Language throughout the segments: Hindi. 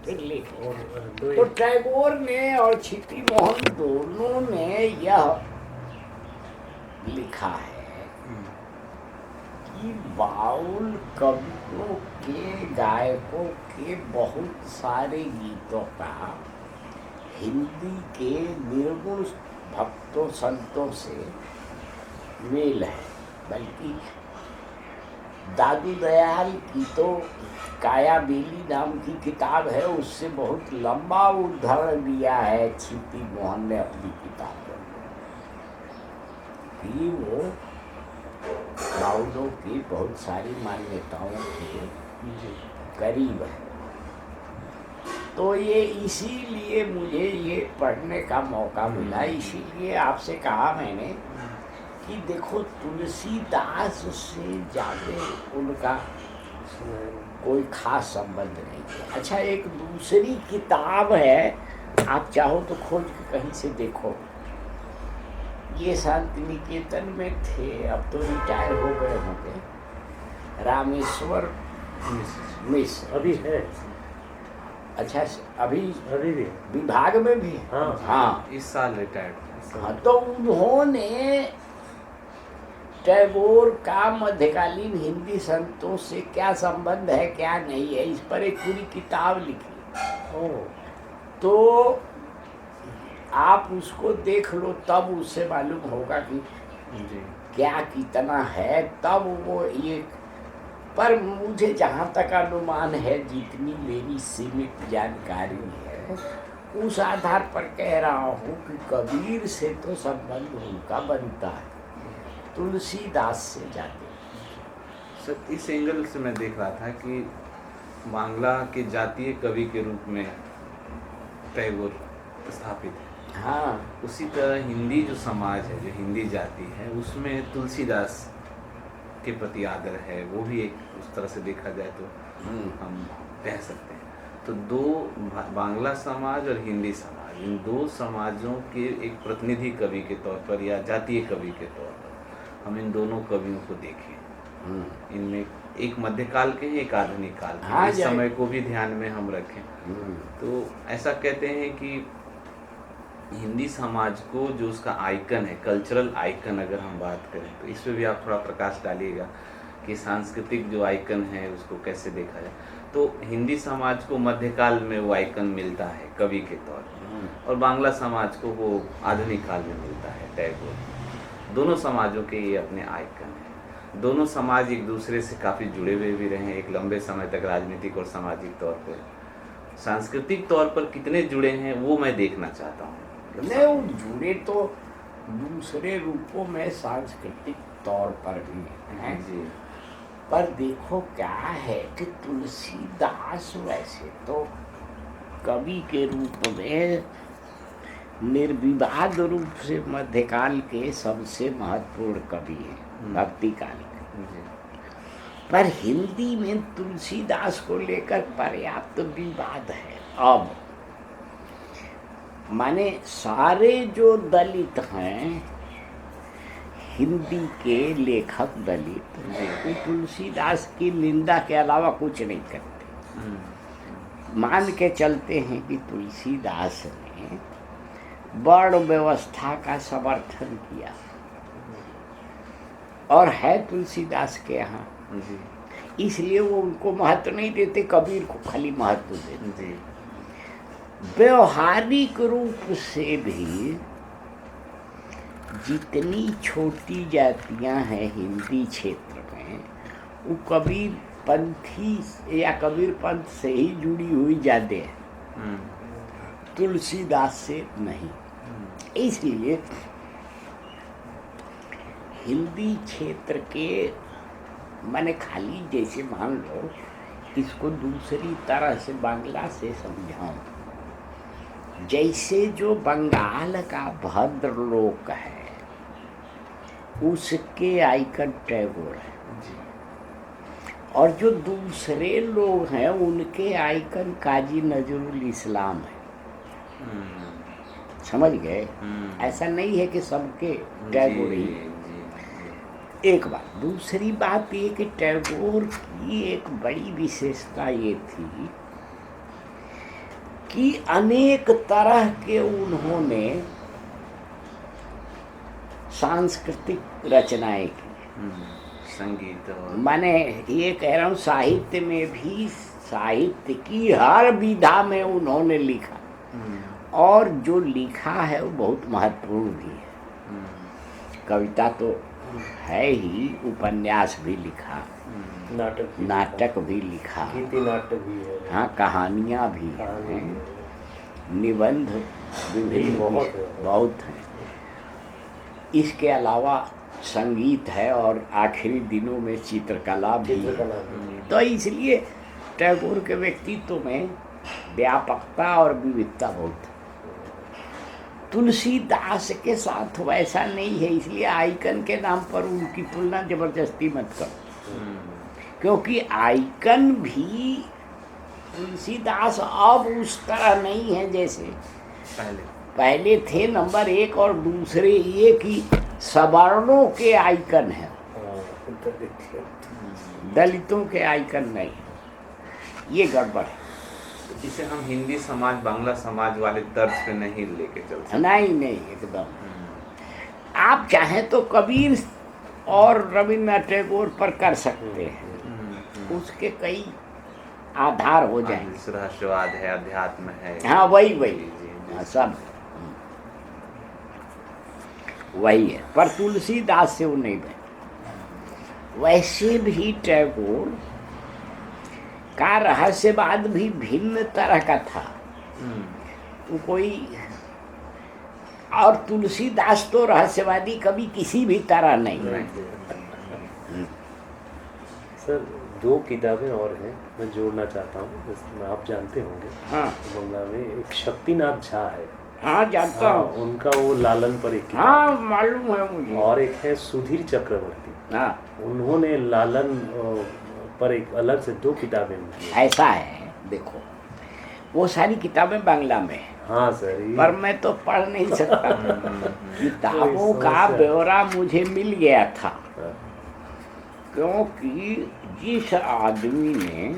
फिर लिखे। तो टैगोर ने और क्षिति मोहन दोनों ने यह लिखा है कि बाउल कवियों के, गायकों के बहुत सारे गीतों का हिंदी के निर्गुण भक्तों संतों से मेल है। बल्कि दादू दयाल की तो काया बेली नाम की किताब है, उससे बहुत लंबा उद्धरण दिया है क्षिति मोहन ने अपनी किताब में कि वो बाउलों की बहुत सारी मान्यताओं के करीब है। तो ये इसीलिए मुझे ये पढ़ने का मौका मिला, इसीलिए आपसे कहा मैंने कि देखो तुलसीदास से ज़्यादा उनका कोई खास संबंध नहीं है। अच्छा, एक दूसरी किताब है, आप चाहो तो खोज के कहीं से देखो। ये शांति निकेतन में थे, अब तो रिटायर हो गए होंगे, रामेश्वर मिश्र। अभी है? अच्छा, अभी भी विभाग में भी? हाँ, इस साल रिटायर्ड। हाँ, तो उन्होंने टैगोर का मध्यकालीन हिंदी संतों से क्या संबंध है क्या नहीं है, इस पर एक पूरी किताब लिखी। तो आप उसको देख लो, तब उससे मालूम होगा कि क्या कितना है। तब वो ये, पर मुझे जहाँ तक अनुमान है, जितनी मेरी सीमित जानकारी है, उस आधार पर कह रहा हूँ कि कबीर से तो संबंध उनका बनता है, तुलसीदास से जाते। सर, इस एंगल से मैं देख रहा था कि बांग्ला के जातीय कवि के रूप में टैगोर स्थापित है। हाँ, उसी तरह हिंदी जो समाज है, जो हिंदी जाति है, उसमें तुलसीदास के प्रति आदर है, वो भी एक उस तरह से देखा जाए तो हम कह सकते हैं। तो दो, बांग्ला समाज और हिंदी समाज, इन दो समाजों के एक प्रतिनिधि कवि के तौर पर या जातीय कवि के तौर पर हम इन दोनों कवियों को देखें। इनमें एक मध्यकाल के हैं, एक आधुनिक काल के। हाँ, इस समय को भी ध्यान में हम रखें तो ऐसा कहते हैं कि हिंदी समाज को जो उसका आइकन है, कल्चरल आइकन अगर हम बात करें, तो इस पर भी आप थोड़ा प्रकाश डालिएगा कि सांस्कृतिक जो आइकन है उसको कैसे देखा जाए। तो हिंदी समाज को मध्यकाल में वो आइकन मिलता है कवि के तौर पर, और बांग्ला समाज को वो आधुनिक काल में मिलता है टैगोर। दोनों समाजों के ये अपने आइकन हैं। दोनों समाज एक दूसरे से काफ़ी जुड़े हुए भी रहे हैं एक लंबे समय तक, राजनीतिक और सामाजिक तौर पर। सांस्कृतिक तौर पर कितने जुड़े हैं वो मैं देखना चाहता हूँ। नहीं, जुड़े तो दूसरे रूपों में सांस्कृतिक तौर पर भी हैं जी। पर देखो क्या है कि तुलसीदास वैसे तो कवि के रूप में निर्विवाद रूप से मध्यकाल के सबसे महत्वपूर्ण कवि हैं, भक्ति काल के। पर हिंदी में तुलसीदास को लेकर पर्याप्त विवाद है। अब माने सारे जो दलित हैं, हिंदी के लेखक दलित, वो तुलसीदास की निंदा के अलावा कुछ नहीं करते। मान के चलते हैं कि तुलसीदास ने वर्ण व्यवस्था का समर्थन किया, और है तुलसीदास के यहाँ, इसलिए वो उनको महत्व नहीं देते, कबीर को खाली महत्व देते। व्यवहारिक रूप से भी जितनी छोटी जातियां हैं हिंदी क्षेत्र में, वो कबीर पंथी या कबीर पंथ से ही जुड़ी हुई जाते हैं, तुलसीदास से नहीं। इसलिए हिंदी क्षेत्र के, मैंने खाली जैसे मान लो इसको दूसरी तरह से बांग्ला से समझाऊं, जैसे जो बंगाल का भद्रलोक है उसके आइकन टैगोर है, और जो दूसरे लोग हैं उनके आइकन काजी नजरुल इस्लाम है। समझ गए? ऐसा नहीं है कि सबके टैगोर ही। एक बात, दूसरी बात ये कि टैगोर की एक बड़ी विशेषता ये थी कि अनेक तरह के उन्होंने सांस्कृतिक रचनाएं की। संगीत और माने ये कह रहा हूँ, साहित्य में भी, साहित्य की हर विधा में उन्होंने लिखा, और जो लिखा है वो बहुत महत्वपूर्ण भी है। कविता तो है ही, उपन्यास भी लिखा, नाटक भी लिखा, गीति नाटक भी है। हाँ, कहानियाँ भी हैं, निबंध विभिन्न बहुत हैं। इसके अलावा संगीत है, और आखिरी दिनों में चित्रकला भी है। तो इसलिए टैगोर के व्यक्तित्व में व्यापकता और विविधता बहुत है। तुलसीदास के साथ वैसा नहीं है, इसलिए आइकन के नाम पर उनकी तुलना जबरदस्ती मत करो, क्योंकि आइकन भी तुलसीदास अब उस तरह नहीं है जैसे पहले थे, नंबर एक, और दूसरे ये कि सवर्णों के आइकन है, दलितों के आइकन नहीं, ये गड़बड़ है। जिसे हम हिंदी समाज, बांग्ला समाज वाले तर्ज पे नहीं लेके चल सकते। नहीं, एकदम। आप चाहें तो कबीर और रविन्द्रनाथ टैगोर पर कर सकते हैं, उसके कई आधार हो जाएंगे। रहस्यवाद है, अध्यात्म है, हाँ, वही हाँ, सब वही है, पर तुलसीदास से वो नहीं बने। वैसे भी टैगोर का रहस्यवाद भी भिन्न तरह का था, वो कोई, और तुलसीदास तो रहस्यवादी कभी किसी भी तरह नहीं। सर, 2 किताबें और हैं, मैं जोड़ना चाहता हूँ, जिसमें आप जानते होंगे। हाँ, बंगला में एक शक्तिनाथ झा है। हाँ, जानता हूँ। उनका वो लालन पर एक किताब हाँ, मालूम है मुझे। और एक है सुधीर चक्रवर्ती। हाँ, उन्होंने लालन पर एक अलग से 2 किताबें लिखी। ऐसा है, देखो, वो सारी किताबें बांग्ला में है। हाँ सर, पर मैं तो पढ़ नहीं सकता। किताबों का ब्यौरा मुझे मिल गया था, क्योंकि जिस आदमी ने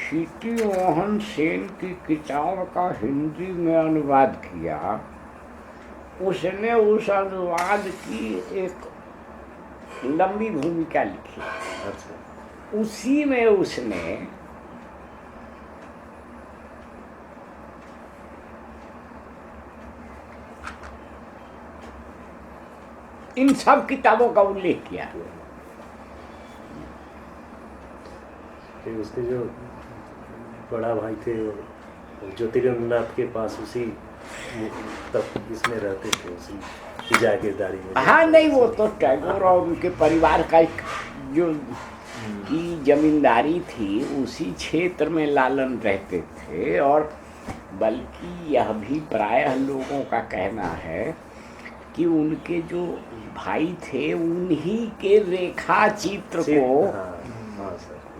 सीटी मोहन सेन की किताब का हिंदी में अनुवाद किया, उसने उस अनुवाद की एक लंबी भूमिका लिखी। अच्छा। उसी में उसने इन सब किताबों का उल्लेख किया। उसके जो बड़ा भाई थे ज्योतिरिंद्रनाथ के पास, उसी तब इसमें रहते थे, उसी जागीरदारी में। हाँ, नहीं, वो तो टैगोर और उनके परिवार का एक जो की जमींदारी थी, उसी क्षेत्र में लालन रहते थे। और बल्कि यह भी प्रायः लोगों का कहना है कि उनके जो भाई थे, उन्हीं के रेखा चित्र को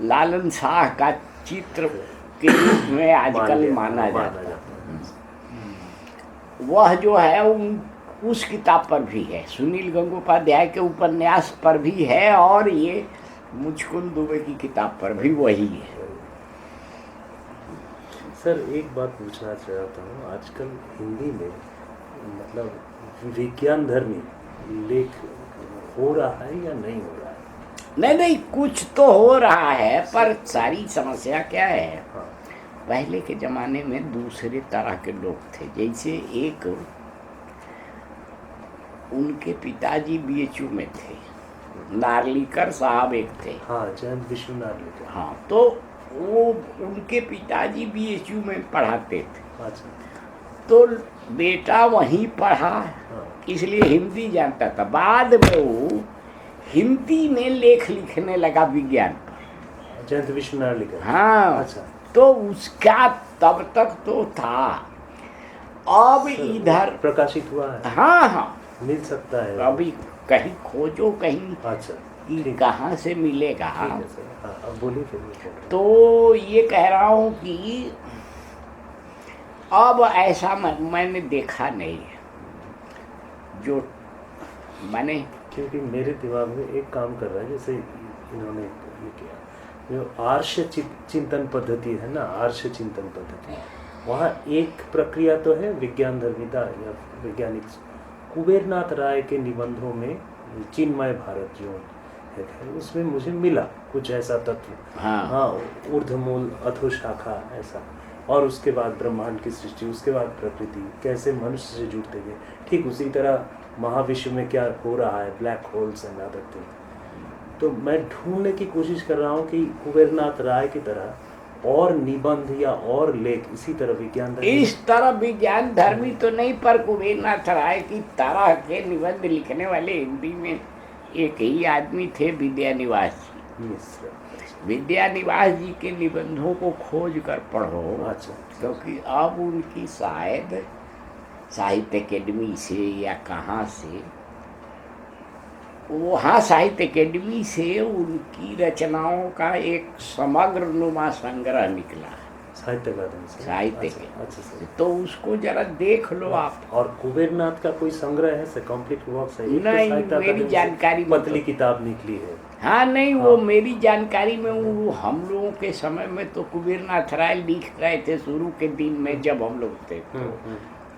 लालन शाह का चित्र के रूप में आजकल माना जाता है। वह जो है उस किताब पर भी है, सुनील गंगोपाध्याय के उपन्यास पर भी है, और ये मुचकुंद दुबे की किताब पर भी वही है। सर, एक बात पूछना चाहता हूँ, आजकल हिंदी में मतलब विज्ञान धर्मी लेख हो रहा है या नहीं हो रहा है? नहीं, कुछ तो हो रहा है, पर सारी समस्या क्या है, हाँ। पहले के ज़माने में दूसरे तरह के लोग थे। जैसे एक उनके पिताजी बीएचयू में थे, नार्लिकर साहब एक थे। हाँ, जयंत विष्णु नार्लिकर। हाँ, तो वो उनके पिताजी बीएचयू में पढ़ाते थे। अच्छा। तो बेटा वहीं पढ़ा, हाँ। इसलिए हिंदी जानता था। बाद में वो हिंदी में लेख लिखने लगा विज्ञान पर, जयंत विष्णु नार्लिकर। हाँ। अच्छा। तो उसका तब तक तो था, अब इधर प्रकाशित हुआ है? हाँ, मिल सकता है अभी कहीं खोजो कहीं। अच्छा, कि कहाँ से मिलेगा। ठीक है सर। हाँ, अब बोलिए फिर। तो ये कह रहा हूँ कि अब ऐसा मैंने देखा नहीं है, जो मैंने, क्योंकि मेरे दिमाग में एक काम कर रहा है, जैसे इन्होंने ये किया, जो आर्ष चिंतन पद्धति है ना, आर्ष चिंतन पद्धति, वहाँ एक प्रक्रिया तो है विज्ञान धर्मिता या वैज्ञानिक। कुबेरनाथ राय के निबंधों में चिन्मय भारत जो है उसमें मुझे मिला कुछ ऐसा तत्व। हाँ, ऊर्ध्वमूल अधोशाखा ऐसा, और उसके बाद ब्रह्मांड की सृष्टि, उसके बाद प्रकृति, कैसे मनुष्य से जुड़ते गए। ठीक उसी तरह महाविश्व में क्या हो रहा है, black holes and other thing. तो मैं ढूंढने की कोशिश कर रहा हूँ कि कुबेरनाथ राय की तरह और निबंध या और लेख इसी तरह विज्ञान इस तरह विज्ञान धर्मी तो नहीं, पर कुबेरनाथ राय की तरह के निबंध लिखने वाले हिंदी में एक ही आदमी थे, विद्यानिवास जी। विद्यानिवास जी के निबंधों को खोज कर पढ़ो। अच्छा। क्योंकि अब उनकी शायद साहित्य अकेडमी से या कहाँ से, वहाँ साहित्य अकेडमी से उनकी रचनाओं का एक समग्र नुमा संग्रह निकला, साहित्य अकादमी से। साहित्य अच्छा सर। तो उसको जरा देख लो आप। और कुबेरनाथ का कोई संग्रह है, कंप्लीट वर्क्स है? नहीं, मेरी जानकारी में पतली किताब निकली है। हाँ नहीं, वो मेरी जानकारी में वो हम लोगों के समय में तो कुबेरनाथ राय लिख रहे थे शुरू के दिन में जब हम लोग थे, तो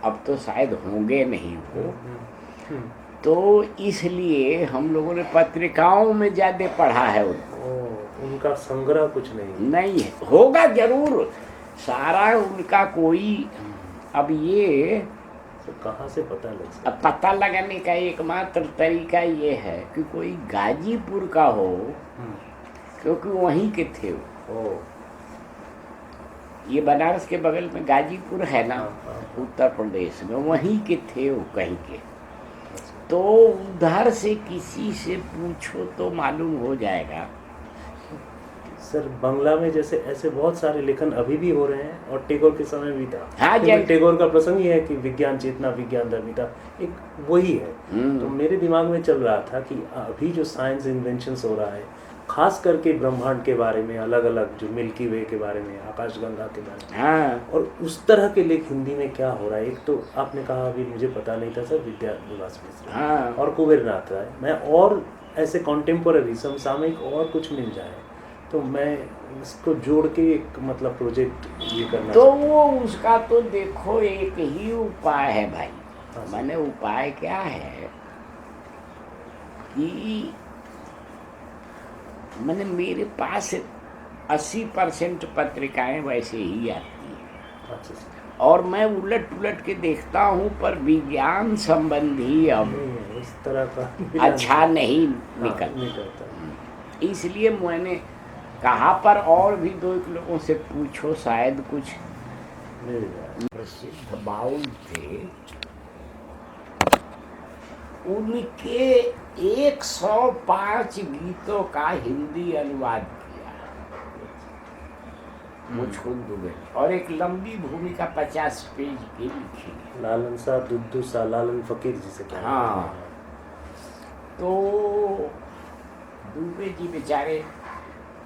अब तो शायद होंगे नहीं वो। तो इसलिए हम लोगों ने पत्रिकाओं में ज़्यादा पढ़ा है उनको। उनका संग्रह कुछ नहीं है, होगा जरूर सारा उनका कोई। अब ये तो कहाँ से पता लग सकता? अब पता लगाने का एकमात्र तरीका ये है कि कोई गाजीपुर का हो, क्योंकि वहीं के थे वो। ये बनारस के बगल में गाजीपुर है ना, उत्तर प्रदेश में, वहीं के थे वो कहीं के। तो उधर से किसी से पूछो तो मालूम हो जाएगा। सर बंगला में जैसे ऐसे बहुत सारे लेखन अभी भी हो रहे हैं, और टैगोर के समय भी था। हाँ, टैगोर का प्रसंग ये है कि विज्ञान चेतना विज्ञान धर्मिता एक वही है। तो मेरे दिमाग में चल रहा था कि अभी जो साइंस इन्वेंशंस हो रहा है, खास करके ब्रह्मांड के बारे में, अलग अलग जो मिल्की वे के बारे में, आकाशगंगा के बारे में, हाँ। और उस तरह के लेख हिंदी में क्या हो रहा है। एक तो आपने कहा अभी मुझे पता नहीं था सर, विद्यानिवास मिश्र, हाँ। और कुबेरनाथ राय, मैं और ऐसे कॉन्टेम्पोररी समसामयिक और कुछ मिल जाए तो मैं इसको जोड़ के एक मतलब प्रोजेक्ट ये करना तो वो उसका तो देखो एक ही उपाय है भाई। हाँ, मैंने उपाय क्या है कि मैंने मेरे पास 80% पत्रिकाएं वैसे ही आती हैं। अच्छा सर। और मैं उलट पुलट के देखता हूँ, पर विज्ञान संबंधी अब इस तरह का अच्छा नहीं निकलता। इसलिए मैंने कहा पर और भी दो एक लोगों से पूछो, शायद कुछ मिल जाए। प्रसिद्ध बाउल थे, उनके 105 गीतों का हिंदी अनुवाद किया मुचकुंद दुबे, और एक लंबी भूमिका 50 पेज की लिखी। लालन सा दुद्दू सा लालन फकीर जी से क्या? हाँ। तो दुबे जी बेचारे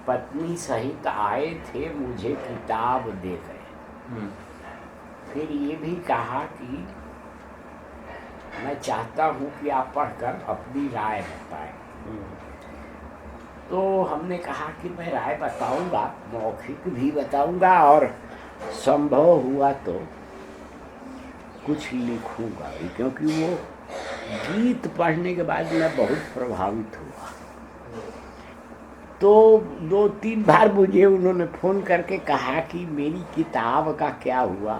पत्नी सहित आए थे, मुझे किताब दे गए। फिर ये भी कहा कि मैं चाहता हूँ कि आप पढ़कर अपनी राय बताएं। तो हमने कहा कि मैं राय बताऊंगा, मौखिक भी बताऊंगा, और संभव हुआ तो कुछ लिखूंगा भी, क्योंकि वो गीत पढ़ने के बाद मैं बहुत प्रभावित हुआ। तो 2-3 बार मुझे उन्होंने फ़ोन करके कहा कि मेरी किताब का क्या हुआ।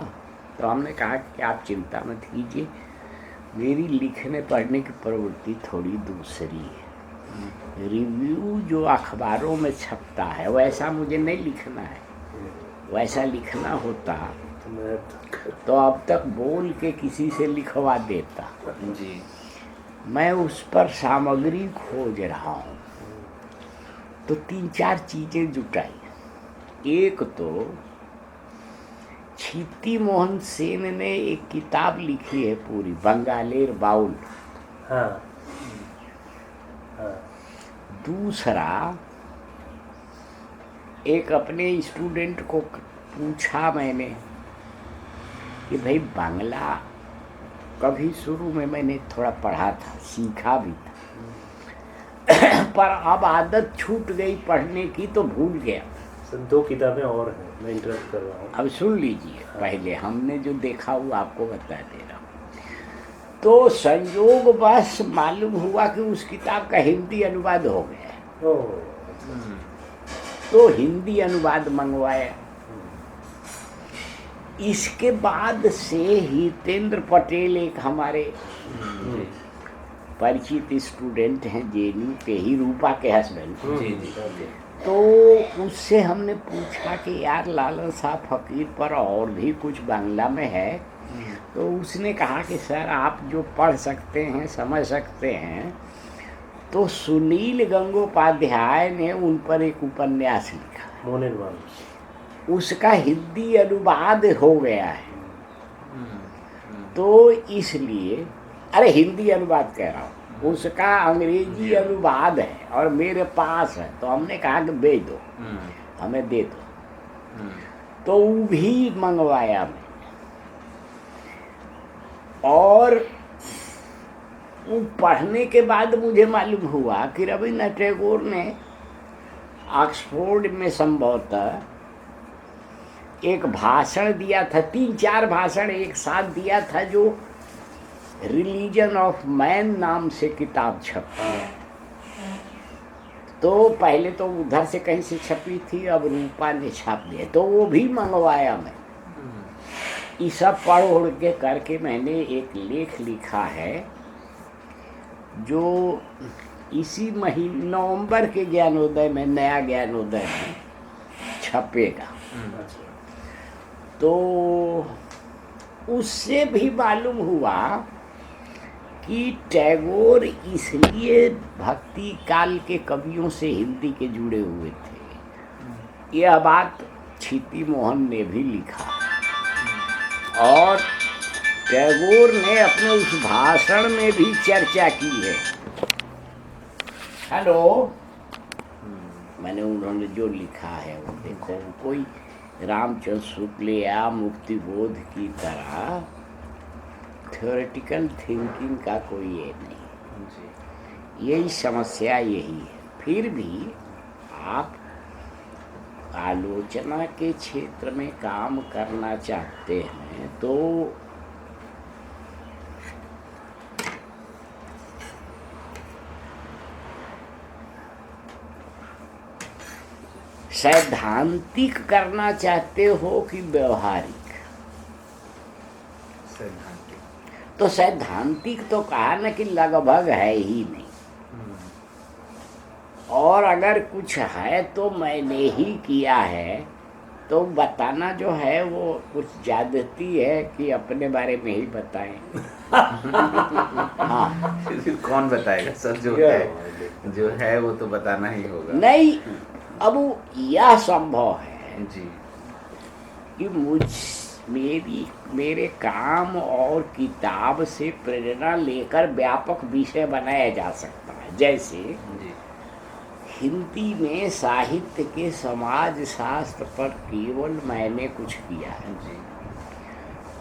तो हमने कहा कि आप चिंता मत कीजिए, मेरी लिखने पढ़ने की प्रवृत्ति थोड़ी दूसरी है। रिव्यू जो अखबारों में छपता है वैसा मुझे नहीं लिखना है। वैसा लिखना होता तो अब तक बोल के किसी से लिखवा देता जी। मैं उस पर सामग्री खोज रहा हूँ। तो 3-4 चीज़ें जुटाई। एक तो क्षिति मोहन सेन ने एक किताब लिखी है पूरी, बंगालेर बाउल। हाँ। हाँ। दूसरा, एक अपने स्टूडेंट को पूछा मैंने कि भाई बांग्ला कभी शुरू में मैंने थोड़ा पढ़ा था, सीखा भी था, पर अब आदत छूट गई पढ़ने की तो भूल गया। सर 2 किताबें और हैं, मैं इंटरप्ट कर रहा हूँ। अब सुन लीजिए, पहले हमने जो देखा वो आपको बता दे रहा हूँ। तो संयोग बस मालूम हुआ कि उस किताब का हिंदी अनुवाद हो गया है, ओह, तो हिंदी अनुवाद मंगवाया। इसके बाद से हितेंद्र पटेल एक हमारे परिचित स्टूडेंट हैं जेएनयू के ही, रूपा के हस्बैंड, जी जी। तो उससे हमने पूछा कि यार लालन साहब फकीर पर और भी कुछ बांग्ला में है? तो उसने कहा कि सर आप जो पढ़ सकते हैं, समझ सकते हैं, तो सुनील गंगोपाध्याय ने उन पर एक उपन्यास लिखा, मोनेनवाल। उसका हिंदी अनुवाद हो गया है। तो इसलिए, अरे हिंदी अनुवाद कह रहा हूँ, उसका अंग्रेजी अनुवाद है और मेरे पास है, तो हमने कहा कि भेज दो, हमें दे दो। तो वो भी मंगवाया मैं, और वो पढ़ने के बाद मुझे मालूम हुआ कि रविन्द्रनाथ टैगोर ने ऑक्सफोर्ड में संभवतः एक भाषण दिया था, 3-4 भाषण एक साथ दिया था, जो रिलीजन ऑफ मैन नाम से किताब छपी। तो पहले तो उधर से कहीं से छपी थी, अब रूपा ने छाप दिया, तो वो भी मंगवाया मैं। ये सब पढ़ उड़ के करके मैंने एक लेख लिखा है, जो इसी महीने नवंबर के ज्ञानोदय में, नया ज्ञानोदय में छपेगा। तो उससे भी मालूम हुआ कि टैगोर इसलिए भक्ति काल के कवियों से हिंदी के जुड़े हुए थे। यह बात क्षिति मोहन ने भी लिखा, और टैगोर ने अपने उस भाषण में भी चर्चा की है। हेलो, मैंने उन्होंने जो लिखा है वो देखो, कोई रामचंद्र शुक्ल या मुक्तिबोध की तरह थ्योरेटिकल थिंकिंग का कोई ये नहीं, यही समस्या यही है। फिर भी आप आलोचना के क्षेत्र में काम करना चाहते हैं तो सैद्धांतिक करना चाहते हो कि व्यवहारिक? सैद्धांतिक। तो सैद्धांतिक तो कहा ना कि लगभग है ही नहीं, और अगर कुछ है तो मैंने ही किया है, तो बताना जो है वो कुछ ज्यादती है कि अपने बारे में ही बताएं। हाँ, फिर कौन बताएगा सर? जो है वो तो बताना ही होगा। नहीं, अब यह संभव है जी कि मेरे काम और किताब से प्रेरणा लेकर व्यापक विषय बनाया जा सकता है। जैसे जी हिंदी में साहित्य के समाज शास्त्र पर केवल मैंने कुछ किया है, जी।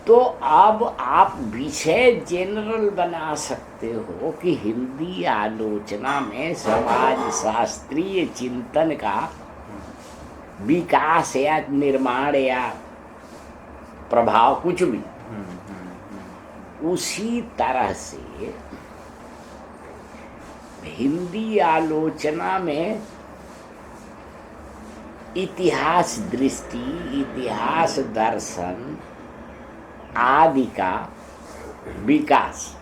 तो अब आप विषय जनरल बना सकते हो कि हिंदी आलोचना में समाज शास्त्रीय चिंतन का विकास या निर्माण या प्रभाव कुछ भी। उसी तरह से हिंदी आलोचना में इतिहास दृष्टि, इतिहास दर्शन आदि का विकास,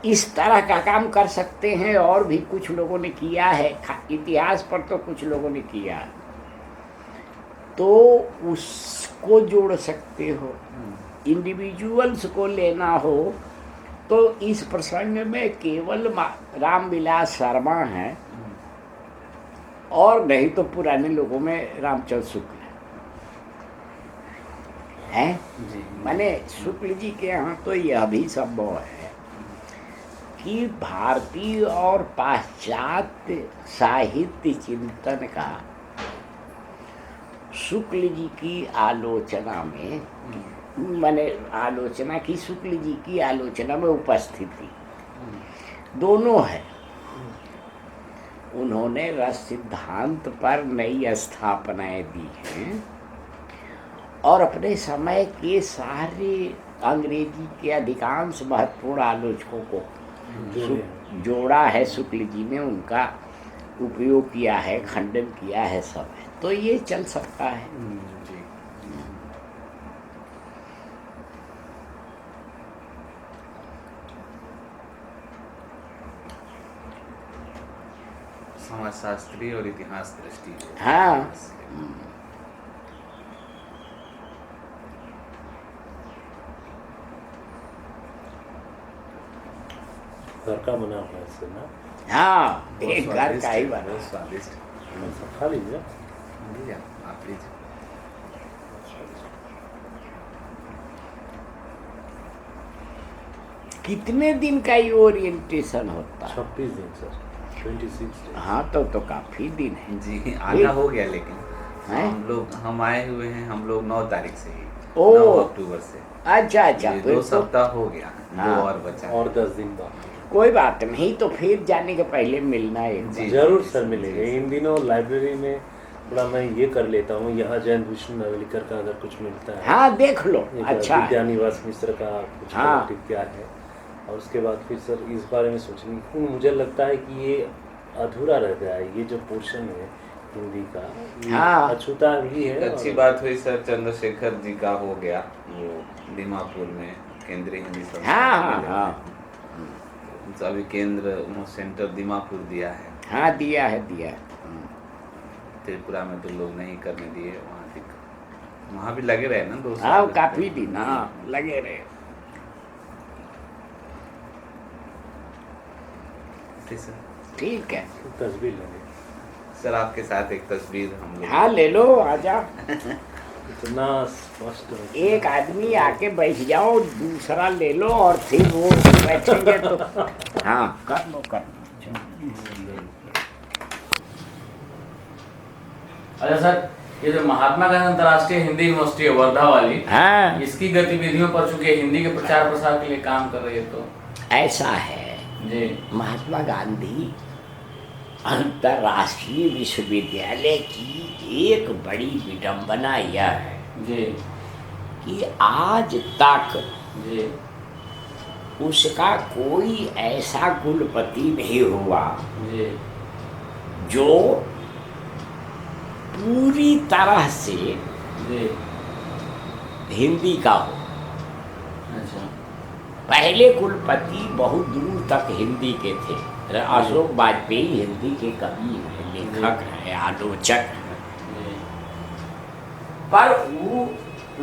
इस तरह का काम कर सकते हैं। और भी कुछ लोगों ने किया है, इतिहास पर तो कुछ लोगों ने किया है, तो उसको जोड़ सकते हो। इंडिविजुअल्स को लेना हो तो इस प्रसंग में केवल रामविलास शर्मा हैं, और नहीं तो पुराने लोगों में रामचंद्र शुक्ल हैं। माने शुक्ल जी के यहाँ तो यह भी संभव है कि भारतीय और पाश्चात्य साहित्य चिंतन का शुक्ल जी की आलोचना में, माने आलोचना की शुक्ल जी की आलोचना में उपस्थिति दोनों है। उन्होंने रस सिद्धांत पर नई स्थापनाएं दी हैं और अपने समय के सारे अंग्रेजी के अधिकांश महत्वपूर्ण आलोचकों को जोड़ा है। शुक्ल जी ने उनका उपयोग किया है, खंडन किया है, सब है, तो ये चल सकता है। जी। समाजशास्त्री और इतिहास दृष्टि। हाँ। घर का बना हुआ है इससे ना। हाँ, बहुत एक घर स्वादिष्ट का ही है, बना। बहुत स्वादिष्ट। खा लीजिए। लीजिए आप लीजिए। कितने दिन का ये ओरिएंटेशन होता है? 26 दिन सर, 26 डेज। हाँ, तो काफी दिन है। जी, आधा हो गया, लेकिन हैं? हम आए हुए हैं, हम लोग 9 तारीख से ही, ओ। 9 अक्टूबर से। अच्छा, ये फिर 2 तो सप्ताह हो गया, हाँ। 2 और बचा। और 10 दिन बाद कोई बात नहीं, तो फिर जाने के पहले मिलना है। जी। जरूर सर मिलेंगे। जी। इन दिनों लाइब्रेरी में थोड़ा मैं ये कर लेता हूँ, यहाँ जैन विष्णु नवलिकर का अगर कुछ मिलता है। हाँ, देख लो। एक अच्छा है। विद्यानिवास मिश्र का कुछ हाँ। कलेक्टिव क्या है, और उसके बाद फिर सर इस बारे में सोचेंगे, क्योंकि मुझे लगता है कि ये अधूरा रह गया है, ये जो पोर्शन है हिंदी का, ये हाँ। अछूता भी है। एक अच्छी और बात हुई सर, चंद्रशेखर जी का हो गया वो दीमापुर में केंद्रीय हिंदी हाँ, संस्थान। हाँ, तो अभी केंद्र सेंटर दीमापुर दिया है, हाँ, दिया है। त्रिपुरा में तो लोग नहीं करने दिए, वहाँ भी लगे रहे ना 2 साल। हाँ, काफी दिन लगे रहे। ठीक सर। ठीक है तस्वीर लगे सर, आपके साथ एक तस्वीर हम लोग। हाँ, ले लो, आजा। इतना स्पष्ट है। एक आदमी आके बैठ जाओ, दूसरा ले लो, और फिर वो बैठेंगे तो हाँ, कर लो। अच्छा सर, ये जो महात्मा गांधी अंतर्राष्ट्रीय हिंदी यूनिवर्सिटी है वर्धा वाली, हाँ, इसकी गतिविधियों पर चूंकि हिंदी के प्रचार प्रसार के लिए काम कर रही है, तो ऐसा है। जी महात्मा गांधी अंतर्राष्ट्रीय विश्वविद्यालय की एक बड़ी विडंबना यह है जी कि आज तक जी उसका कोई ऐसा कुलपति नहीं हुआ जी जो पूरी तरह से जी। हिंदी का हो। अच्छा। पहले कुलपति बहुत दूर तक हिंदी के थे। अशोक वाजपेयी हिंदी के कवि हैं, लेखक हैं, आलोचक हैं, जी पर वो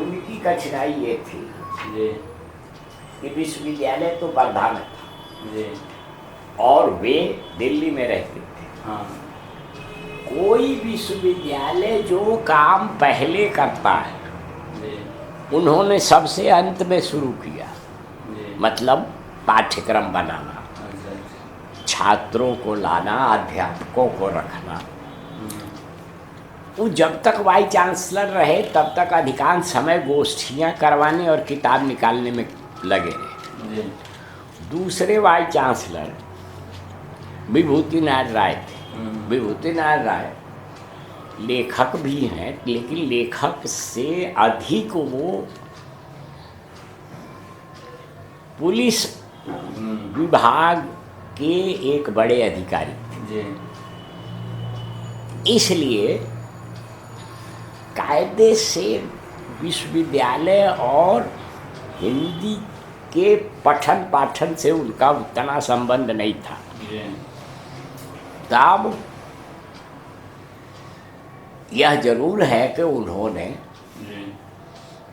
उनकी कठिनाई ये थी जी कि विश्वविद्यालय तो वर्धा में था जी। और वे दिल्ली में रहते थे। हाँ कोई विश्वविद्यालय जो काम पहले करता है जी उन्होंने सबसे अंत में शुरू किया, जी। मतलब पाठ्यक्रम बनाना, अच्छा अच्छा। छात्रों को लाना, अध्यापकों को रखना। हम्म, वो जब तक वाइस चांसलर रहे तब तक अधिकांश समय गोष्ठियाँ करवाने और किताब निकालने में लगे रहे। जी। दूसरे वाइस चांसलर विभूति नारायण राय थे। विभूति नारायण राय लेखक भी हैं, लेकिन लेखक से अधिक वो पुलिस विभाग के एक बड़े अधिकारी थे। जी इसलिए कायदे से विश्वविद्यालय और हिंदी के पठन पाठन से उनका उतना संबंध नहीं था। जी तब यह जरूर है कि उन्होंने जी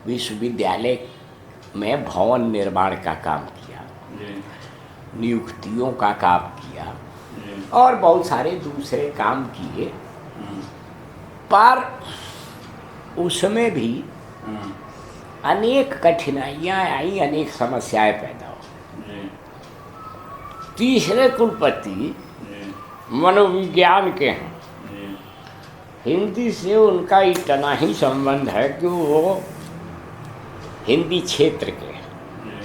विश्वविद्यालय में भवन निर्माण का काम किया, जी नियुक्तियों का काम किया जी। और बहुत सारे दूसरे काम किए, हम्म, पर उसमें भी हम्म, अनेक कठिनाइयाँ आई, अनेक समस्याएं पैदा हुई। जी तीसरे कुलपति जी मनोविज्ञान के हैं। जी हिंदी से उनका इतना ही संबंध है कि वो हिंदी क्षेत्र के हैं। जी।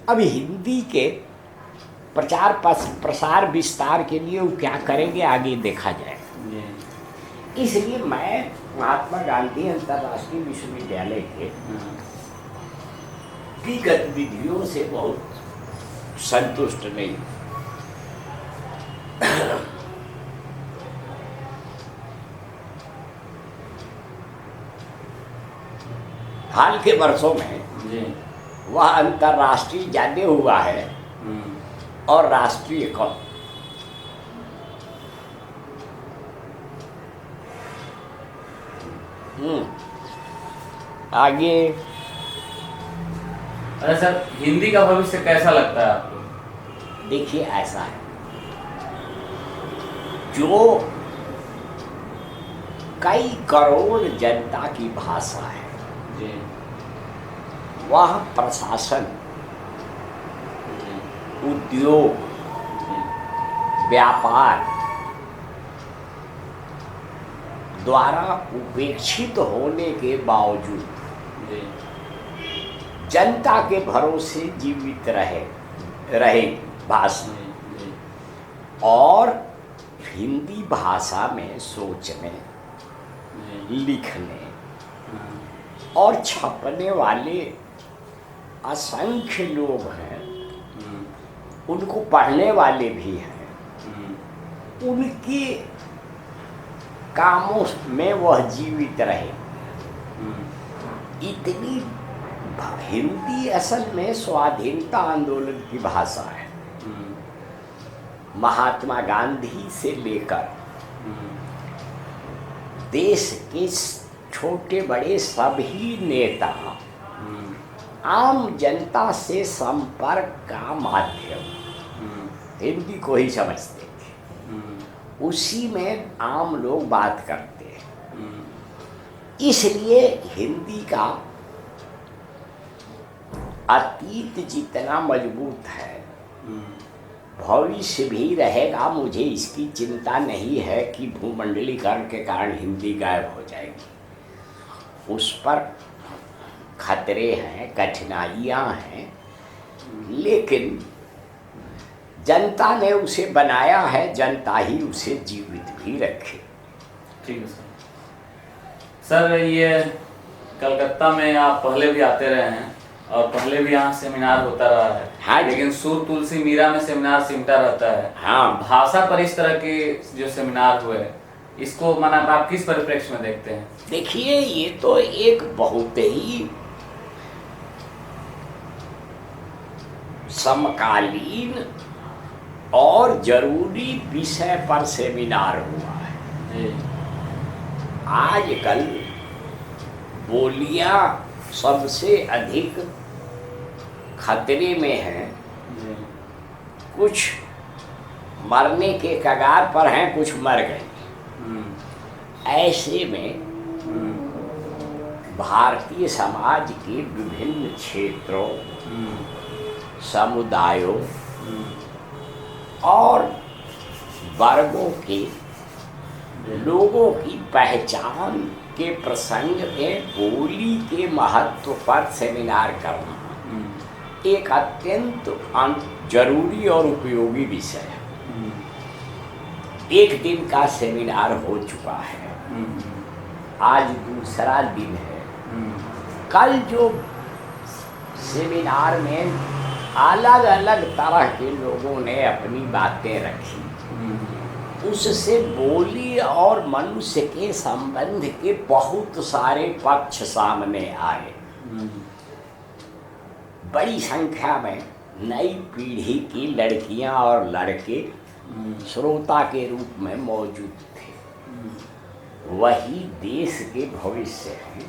अब हिंदी के प्रसार विस्तार के लिए वो क्या करेंगे आगे देखा जाएगा। जी। इसलिए मैं महात्मा गांधी अंतर्राष्ट्रीय विश्वविद्यालय के की गतिविधियों से बहुत संतुष्ट नहीं। हाल के वर्षों में जी। वह अंतर्राष्ट्रीय ज़्यादा हुआ है और राष्ट्रीय कम। आगे अरे सर, हिंदी का भविष्य कैसा लगता है आपको? देखिए, ऐसा है, जो कई करोड़ जनता की भाषा है, जी। वह प्रशासन, जी। उद्योग, जी। व्यापार द्वारा उपेक्षित होने के बावजूद जी। जनता के भरोसे जीवित रहे भाषा। जी। जी। और हिंदी भाषा में सोचने, जी। लिखने हाँ। और छपने वाले असंख्य लोग हैं, उनको पढ़ने वाले भी हैं, उनके कामों में वह जीवित रहे। इतनी हिंदी असल में स्वाधीनता आंदोलन की भाषा है। महात्मा गांधी से लेकर देश के छोटे बड़े सभी नेता आम जनता से संपर्क का माध्यम हिंदी को ही समझते थे। उसी में आम लोग बात करते हैं। इसलिए हिंदी का अतीत जितना मजबूत है, भविष्य भी रहेगा। मुझे इसकी चिंता नहीं है कि भूमंडलीकरण के कारण हिंदी गायब हो जाएगी। उस पर खतरे हैं, कठिनाइयाँ हैं, लेकिन जनता ने उसे बनाया है, जनता ही उसे जीवित भी रखे। ठीक है सर। सर, ये कलकत्ता में आप पहले भी आते रहे हैं और पहले भी यहाँ सेमिनार होता रहा है। हाँ जी। लेकिन सूर तुलसी मीरा में सेमिनार सिमटा रहता है। हाँ। भाषा पर इस तरह के जो सेमिनार हुए, इसको माना आप किस परिप्रेक्ष्य में देखते हैं? देखिए, ये तो एक बहुत ही समकालीन और जरूरी विषय पर सेमिनार हुआ है। जी। आजकल बोलियां सबसे अधिक खतरे में हैं। जी। कुछ मरने के कगार पर हैं, कुछ मर गए। ऐसे में भारतीय समाज के विभिन्न क्षेत्रों, समुदायों और वर्गों के लोगों की पहचान के प्रसंग में बोली के महत्व पर सेमिनार करना एक अत्यंत जरूरी और उपयोगी विषय है। एक दिन का सेमिनार हो चुका है, आज दूसरा दिन है। कल जो सेमिनार में अलग अलग तरह के लोगों ने अपनी बातें रखी, उससे बोली और मनुष्य के संबंध के बहुत सारे पक्ष सामने आए। बड़ी संख्या में नई पीढ़ी की लड़कियां और लड़के श्रोता के रूप में मौजूद थे। वही देश के भविष्य हैं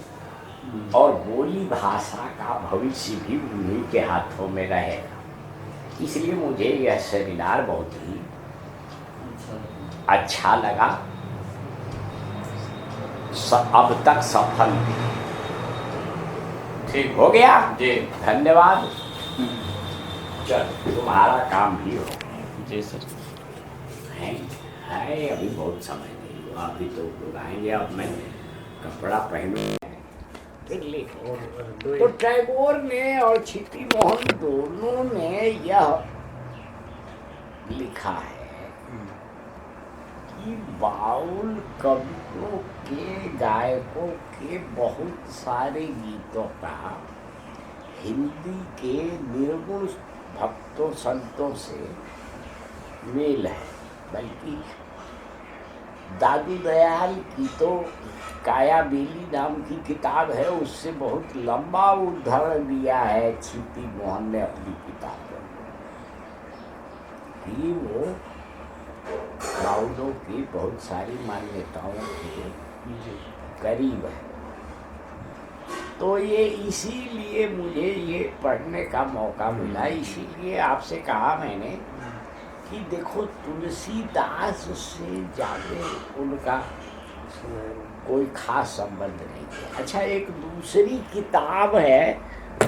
और बोली भाषा का भविष्य भी उन्हीं के हाथों में रहेगा। इसलिए मुझे यह सेमिनार बहुत ही अच्छा लगा। अब तक सफल भी। ठीक हो गया जी। धन्यवाद। चल, तुम्हारा काम भी हो जी सर। है अभी बहुत समय नहीं हुआ, अभी तो लोग आएंगे। अब मैं कपड़ा पहनूं। फिर लिख लो। और तो टैगोर ने और क्षिति मोहन दोनों ने यह लिखा है कि बाउल कवियों के गायकों के बहुत सारे गीतों का हिंदी के निर्गुण भक्तों संतों से मेल है। बल्कि दादू दयाल की तो काया बेली नाम की किताब है, उससे बहुत लंबा उद्धरण दिया है क्षिति मोहन ने अपनी किताब में कि वो बाउलों की बहुत सारी मान्यताओं के करीब है। तो ये इसीलिए मुझे ये पढ़ने का मौका मिला, इसीलिए आपसे कहा मैंने कि देखो तुलसीदास से ज़्यादा उनका कोई खास संबंध नहीं है। अच्छा, एक दूसरी किताब है,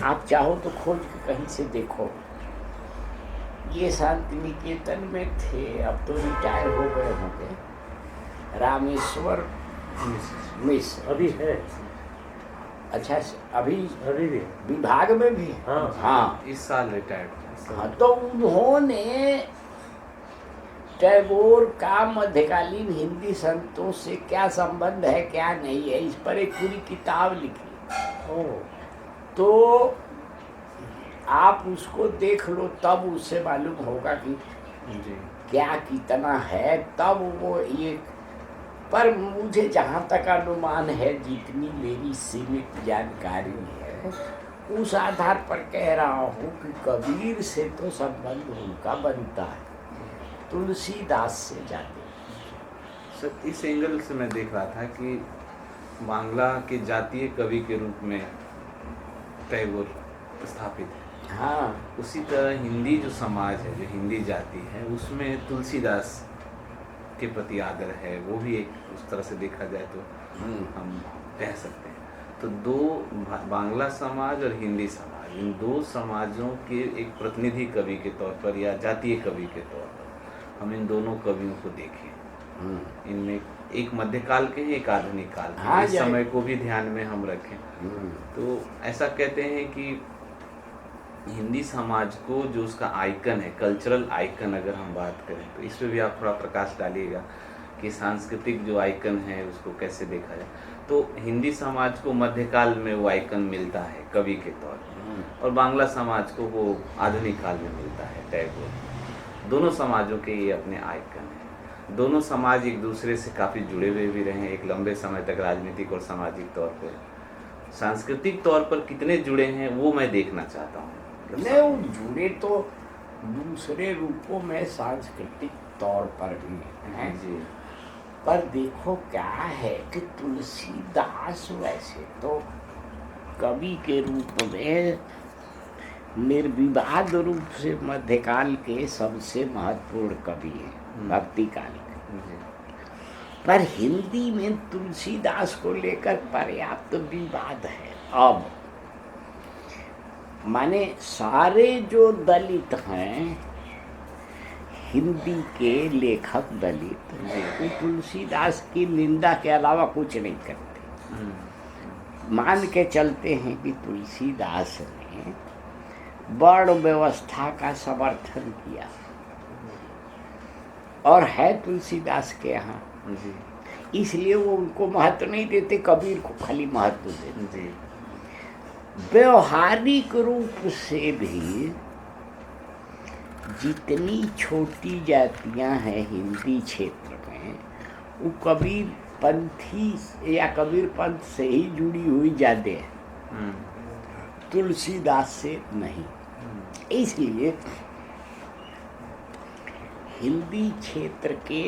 आप चाहो तो खोज के कहीं से देखो। ये शांति निकेतन में थे, अब तो रिटायर हो गए होंगे, रामेश्वर मिश्र। अभी है। अच्छा, अभी अभी भी विभाग में भी है। हाँ। हाँ, इस साल रिटायर्ड। हाँ, तो उन्होंने टैगोर का मध्यकालीन हिंदी संतों से क्या संबंध है क्या नहीं है, इस पर एक पूरी किताब लिखी। ओह, तो आप उसको देख लो, तब उससे मालूम होगा कि जी क्या कितना है। तब वो ये, पर मुझे जहाँ तक अनुमान है, जितनी मेरी सीमित जानकारी है, उस आधार पर कह रहा हूँ कि कबीर से तो संबंध उनका बनता है, तुलसीदास से ज़्यादा। सर, इस एंगल से मैं देख रहा था कि बांग्ला के जातीय कवि के रूप में टैगोर स्थापित है। हाँ, उसी तरह हिंदी जो समाज है, जो हिंदी जाति है, उसमें तुलसीदास के प्रति आदर है, वो भी एक उस तरह से देखा जाए तो हम कह सकते हैं। तो दो, बांग्ला समाज और हिंदी समाज, इन दो समाजों के एक प्रतिनिधि कवि के तौर पर या जातीय कवि के तौर पर हम इन दोनों कवियों को देखें। इनमें एक मध्यकाल के हैं, एक आधुनिक काल के। हाँ, इस समय को भी ध्यान में हम रखें तो ऐसा कहते हैं कि हिंदी समाज को जो उसका आइकन है, कल्चरल आइकन अगर हम बात करें, तो इस पर भी आप थोड़ा प्रकाश डालिएगा कि सांस्कृतिक जो आइकन है उसको कैसे देखा जाए। तो हिंदी समाज को मध्यकाल में वो आइकन मिलता है कवि के तौर पर, और बांग्ला समाज को वो आधुनिक काल में मिलता है टैगोर। दोनों समाजों के ये अपने आइकन हैं। दोनों समाज एक दूसरे से काफ़ी जुड़े हुए भी रहे हैं एक लंबे समय तक, राजनीतिक और सामाजिक तौर पर। सांस्कृतिक तौर पर कितने जुड़े हैं वो मैं देखना चाहता हूँ। नहीं, वो जुड़े तो दूसरे रूपों में सांस्कृतिक तौर पर भी हैं जी पर देखो क्या है कि तुलसीदास वैसे तो कवि के रूप में निर्विवाद रूप से मध्यकाल के सबसे महत्वपूर्ण कवि हैं, भक्ति काल के। जी पर हिंदी में तुलसीदास को लेकर पर्याप्त विवाद है। अब माने सारे जो दलित हैं, हिंदी के लेखक दलित, वो तुलसीदास की निंदा के अलावा कुछ नहीं करते। मान के चलते हैं कि तुलसीदास ने वर्ण व्यवस्था का समर्थन किया, और है तुलसीदास के यहाँ, जी इसलिए वो उनको महत्व नहीं देते, कबीर को खाली महत्व देते। जी व्यवहारिक रूप से भी जितनी छोटी जातियां हैं हिंदी क्षेत्र में, वो कबीर पंथी या कबीर पंथ से ही जुड़ी हुई ज़्यादा है, तुलसीदास से नहीं। इसलिए हिंदी क्षेत्र के,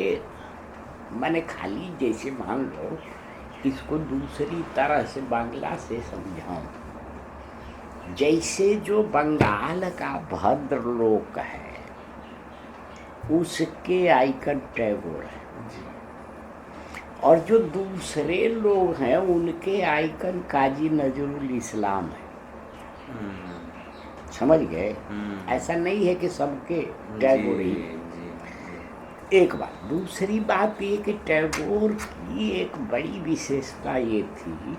मैंने खाली जैसे मान लो इसको दूसरी तरह से बांग्ला से समझाऊं, जैसे जो बंगाल का भद्रलोक है उसके आइकन टैगोर है, और जो दूसरे लोग हैं उनके आइकन काजी नजरुल इस्लाम है। समझ गए? ऐसा नहीं है कि सबके टैगोर ही है। एक बात। दूसरी बात ये कि टैगोर की एक बड़ी विशेषता ये थी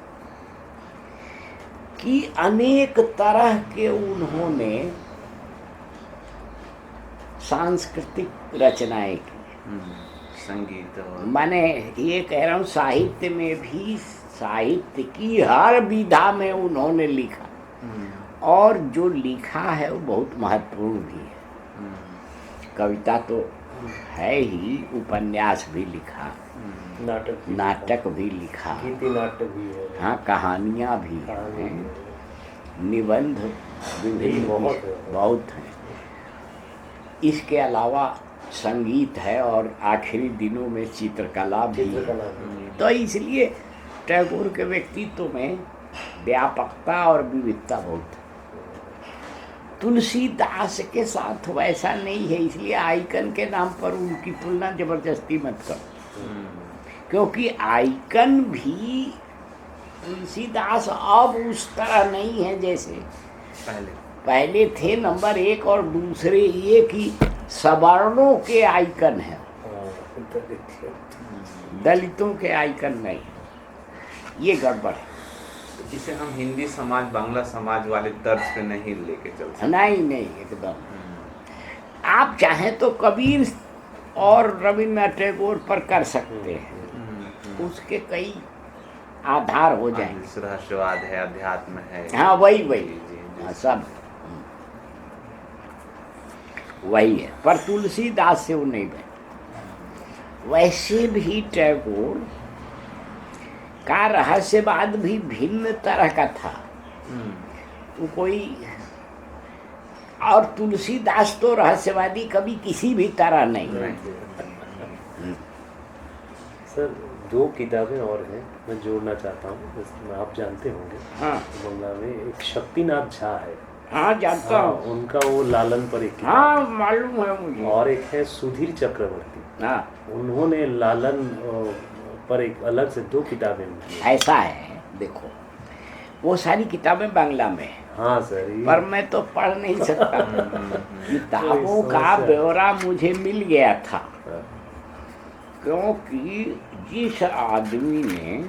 कि अनेक तरह के उन्होंने सांस्कृतिक रचनाएं की। संगीत और माने ये कह रहा हूँ, साहित्य में भी, साहित्य की हर विधा में उन्होंने लिखा, और जो लिखा है वो बहुत महत्वपूर्ण भी है। कविता तो है ही, उपन्यास भी लिखा, नाटक भी लिखा, गीति नाटक भी है। हाँ, कहानियाँ भी कहानी हैं, भी है। निबंध विभिन्न बहुत है। बहुत हैं। इसके अलावा संगीत है, और आखिरी दिनों में चित्रकला भी है। चित्रकला भी। तो इसलिए टैगोर के व्यक्तित्व में व्यापकता और विविधता बहुत है। तुलसीदास के साथ वैसा नहीं है, इसलिए आइकन के नाम पर उनकी तुलना जबरदस्ती मत करो, क्योंकि आइकन भी तुलसीदास अब उस तरह नहीं है जैसे पहले थे। नंबर एक, और दूसरे ये कि सवर्णों के आइकन है, दलितों के आइकन नहीं, ये गड़बड़ है। जिसे हम हिंदी समाज, बांग्ला समाज वाले तर्ज पे नहीं लेके चल सकते। नहीं, एकदम। आप चाहें तो कबीर और रविन्द्रनाथ टैगोर पर कर सकते हैं, उसके कई आधार हो जाएंगे। रहस्यवाद है, अध्यात्म है। हाँ, वही जी, हाँ, सब वही है, पर तुलसीदास से वो नहीं बने। वैसे भी टैगोर का रहस्यवाद भी भिन्न तरह का था, वो कोई, और तुलसीदास तो रहस्यवादी कभी किसी भी तरह नहीं। सर, दो किताबें और हैं, मैं जोड़ना चाहता हूँ, जिसमें आप जानते होंगे। हाँ, बंगला में एक शक्तिनाथ झा है। हाँ, जानता हूँ। उनका वो लालन पर एक किताब हाँ, मालूम है मुझे। और एक है सुधीर चक्रवर्ती। हाँ, उन्होंने लालन पर एक अलग से दो किताबें लिखी। ऐसा है, देखो, वो सारी किताबें बांग्ला में है, हाँ सर, पर मैं तो पढ़ नहीं सकता। किताबों का ब्यौरा मुझे मिल गया था, क्योंकि जिस आदमी ने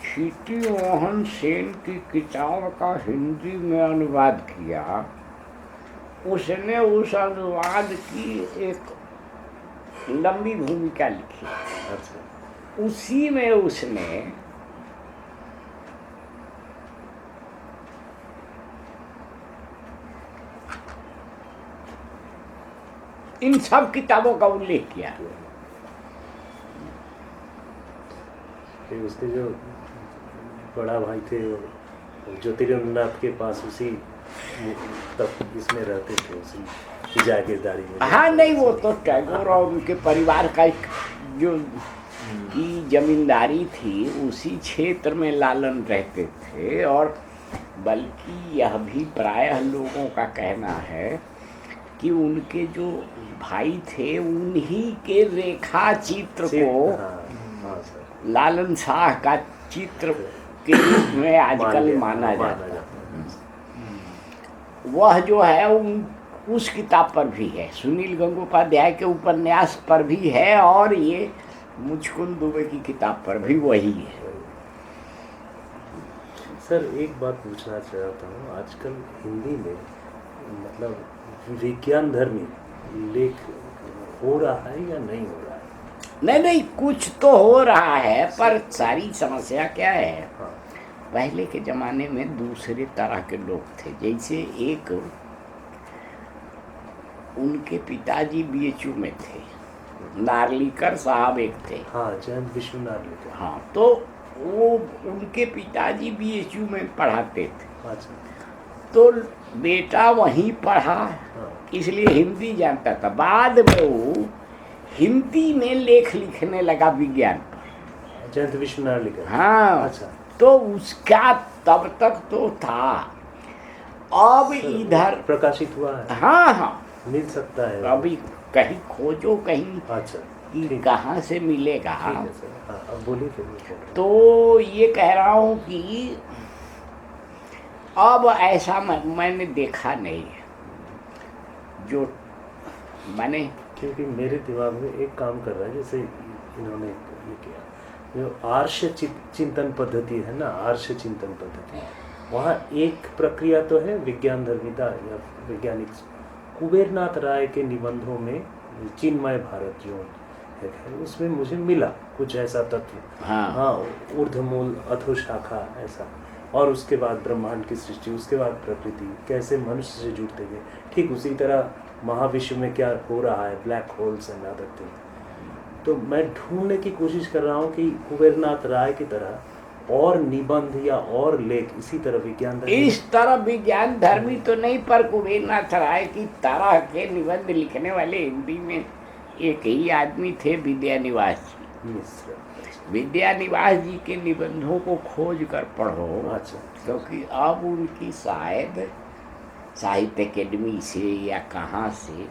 सीटी मोहन सेन की किताब का हिंदी में अनुवाद किया, उसने उस अनुवाद की एक लंबी भूमिका लिखी। अच्छा। उसी में उसने इन सब किताबों का उल्लेख किया। फिर उसके जो बड़ा भाई थे ज्योतिरिंद्रनाथ के पास, उसी तब इसमें रहते थे, उसी जागीरदारी में। हाँ, नहीं, वो तो टैगोर और उनके परिवार का एक जो की जमींदारी थी, उसी क्षेत्र में लालन रहते थे। और बल्कि यह भी प्रायः लोगों का कहना है कि उनके जो भाई थे, उन्हीं के रेखा चित्र को लालन शाह का चित्र के रूप में आजकल माना जाता है। वह जो है उस किताब पर भी है, सुनील गंगोपाध्याय के उपन्यास पर भी है, और ये मुचकुंद दुबे की किताब पर भी वही है। सर, एक बात पूछना चाहता हूँ, आजकल हिंदी में मतलब विज्ञान धर्मी लेख हो रहा है या नहीं हो रहा है? नहीं, कुछ तो हो रहा है, पर सारी समस्या क्या है, हाँ। पहले के ज़माने में दूसरे तरह के लोग थे। जैसे एक उनके पिताजी बीएचयू में थे, नार्लिकर साहब एक थे। हाँ, जयंत विष्णु नार्लिकर। हाँ, तो वो उनके पिताजी बीएचयू में पढ़ाते थे। अच्छा। तो बेटा वहीं पढ़ा, हाँ। इसलिए हिंदी जानता था। बाद में वो हिंदी में लेख लिखने लगा विज्ञान पर। जयंत विष्णु नार्लिकर। हाँ। अच्छा। तो उसका तब तक तो था, अब इधर प्रकाशित हुआ है? हाँ, मिल सकता है अभी कहीं खोजो, कहीं अच्छा, कि कहाँ से मिलेगा। ठीक है सर। हाँ, अब बोलिए फिर। तो ये कह रहा हूँ कि अब ऐसा मैंने देखा नहीं है, जो मैंने, क्योंकि मेरे दिमाग में एक काम कर रहा है, जैसे इन्होंने ये किया जो आर्ष चिंतन पद्धति है ना, आर्ष चिंतन पद्धति, वहाँ एक प्रक्रिया तो है विज्ञानधर्मिता या वैज्ञानिक कुबेरनाथ राय के निबंधों में चिन्मय भारत जो है उसमें मुझे मिला कुछ ऐसा तत्व। हाँ, ऊर्ध्वमूल अधोशाखा ऐसा, और उसके बाद ब्रह्मांड की सृष्टि, उसके बाद प्रकृति, कैसे मनुष्य से जुड़ते गए, ठीक उसी तरह महाविश्व में क्या हो रहा है, black holes and other thing. तो मैं ढूंढने की कोशिश कर रहा हूँ कि कुबेरनाथ राय की तरह और निबंध या और लेख इसी तरह विज्ञान इस तरह विज्ञान धर्मी तो नहीं, पर कुबेरनाथ राय की तरह के निबंध लिखने वाले हिंदी में एक ही आदमी थे, विद्यानिवास जी। विद्यानिवास जी के निबंधों को खोज कर पढ़ो। अच्छा। क्योंकि अब उनकी शायद साहित्य अकेडमी से या कहाँ से,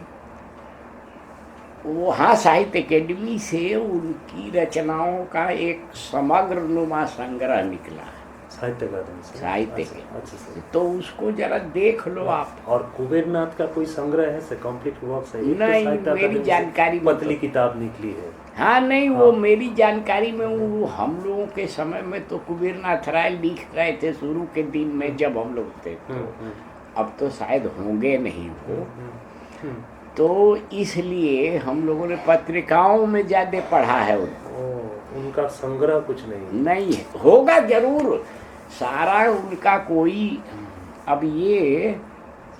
वहाँ साहित्य अकेडमी से उनकी रचनाओं का एक समग्र नुमा संग्रह निकला, साहित्य अकादमी से, साहित्य अच्छा, के। अच्छा। तो उसको जरा देख लो आप। और कुबेरनाथ का कोई संग्रह है, कंप्लीट वर्क्स है? नहीं, मेरी जानकारी में पतली किताब निकली है। हाँ नहीं, वो मेरी जानकारी में वो हम लोगों के समय में तो कुबेरनाथ राय लिख रहे थे शुरू के दिन में जब हम लोग थे, तो अब तो शायद होंगे नहीं वो। तो इसलिए हम लोगों ने पत्रिकाओं में ज्यादा पढ़ा है उनको। उनका संग्रह कुछ नहीं है, होगा जरूर सारा उनका कोई। अब ये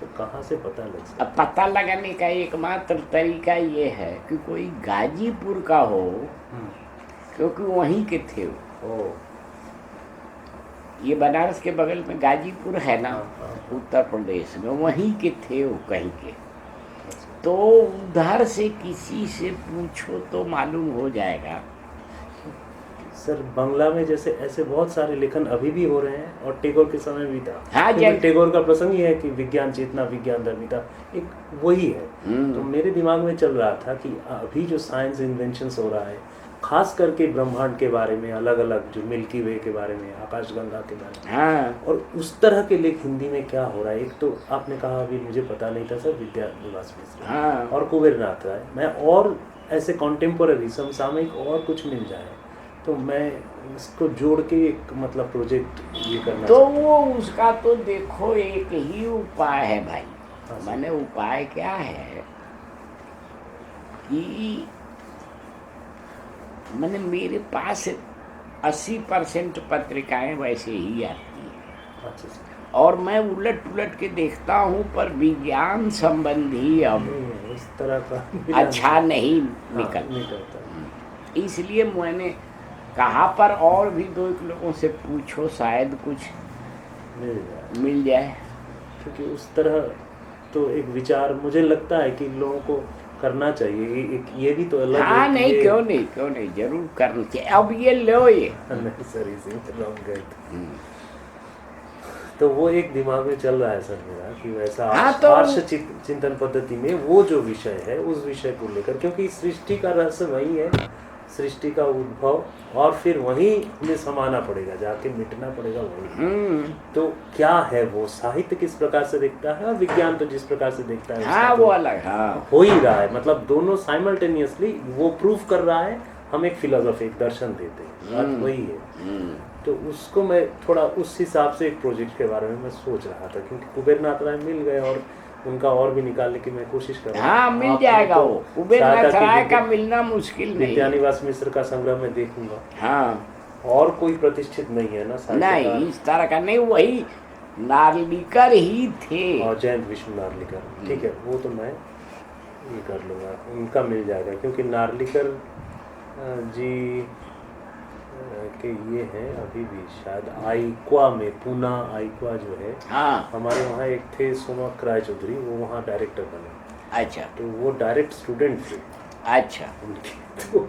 तो कहाँ से पता लग सकता? अब पता लगाने का एकमात्र तरीका ये है कि कोई गाजीपुर का हो, क्योंकि वहीं के थे वो। ये बनारस के बगल में गाजीपुर है ना, उत्तर प्रदेश में, वहीं के थे वो कहीं के। तो उधर से किसी से पूछो तो मालूम हो जाएगा। सर बंगला में जैसे ऐसे बहुत सारे लेखन अभी भी हो रहे हैं, और टैगोर के समय भी था। हाँ, टैगोर का प्रसंग ही है कि विज्ञान चेतना विज्ञान धर्मिता एक वही है। तो मेरे दिमाग में चल रहा था कि अभी जो साइंस इन्वेंशंस हो रहा है, खास करके ब्रह्मांड के बारे में, अलग अलग जो मिल्की वे के बारे में, आकाशगंगा के बारे में, हाँ। और उस तरह के लेख हिंदी में क्या हो रहा है। एक तो आपने कहा अभी मुझे पता नहीं था सर, विद्यानिवास मिश्र, हाँ। और कुबेरनाथ राय, मैं और ऐसे कॉन्टेम्पोररी समसामयिक और कुछ मिल जाए तो मैं इसको जोड़ के एक मतलब प्रोजेक्ट ये करना तो वो उसका तो देखो एक ही उपाय है भाई। हाँ, मैंने उपाय क्या है कि मैंने मेरे पास 80% पत्रिकाएं वैसे ही आती हैं। अच्छा। और मैं उलट पुलट के देखता हूँ, पर विज्ञान संबंधी अब इस तरह का अच्छा नहीं निकलता। इसलिए मैंने कहा पर और भी 2 लोगों से पूछो, शायद कुछ मिल जाए। क्योंकि उस तरह तो एक विचार मुझे लगता है कि लोगों को करना चाहिए। ये भी तो अलग। हाँ नहीं, क्यों नहीं जरूर करना चाहिए। अब ये लो ये नहीं सर, इसी तो वो एक दिमाग में चल रहा है सर मेरा कि वैसा आर्ष चिंतन पद्धति में वो जो विषय है उस विषय को लेकर, क्योंकि सृष्टि का रहस्य वही है, सृष्टि का उद्भव, और फिर वहीं हमें समाना पड़ेगा, जाके मिटना पड़ेगा वहीं। तो क्या है वो, साहित्य किस प्रकार से देखता है और विज्ञान तो जिस प्रकार से देखता है, हाँ, वो अलग। हाँ, हो ही रहा है, मतलब दोनों साइमल्टेनियसली वो प्रूव कर रहा है, हम एक फिलोसफी, एक दर्शन देते हैं, बात वही है। तो उसको मैं थोड़ा उस हिसाब से एक प्रोजेक्ट के बारे में मैं सोच रहा था, क्योंकि कुबेरनाथ राय मिल गए और उनका और भी निकालने की मैं कोशिश कर रहा हूँ। हाँ, मिल जाएगा वो। कुबेरनाथ राय का मिलना मुश्किल नहीं। विद्यानिवास मिश्र का संग्रह में देखूंगा। हाँ, और कोई प्रतिष्ठित नहीं है ना? नहीं, इस तरह का नहीं, वही नार्लिकर ही थे। और जयंत विष्णु नार्लिकर, ठीक है, वो तो मैं ये कर लूँगा, उनका मिल जाएगा, क्योंकि नार्लिकर जी के ये हैं अभी भी शायद आइक्वा में, पूना आइक्वा जो है, हाँ, हमारे वहाँ एक थे सोमक राय चौधरी, वो वहाँ डायरेक्टर बने। अच्छा। तो वो डायरेक्ट स्टूडेंट थे। अच्छा। तो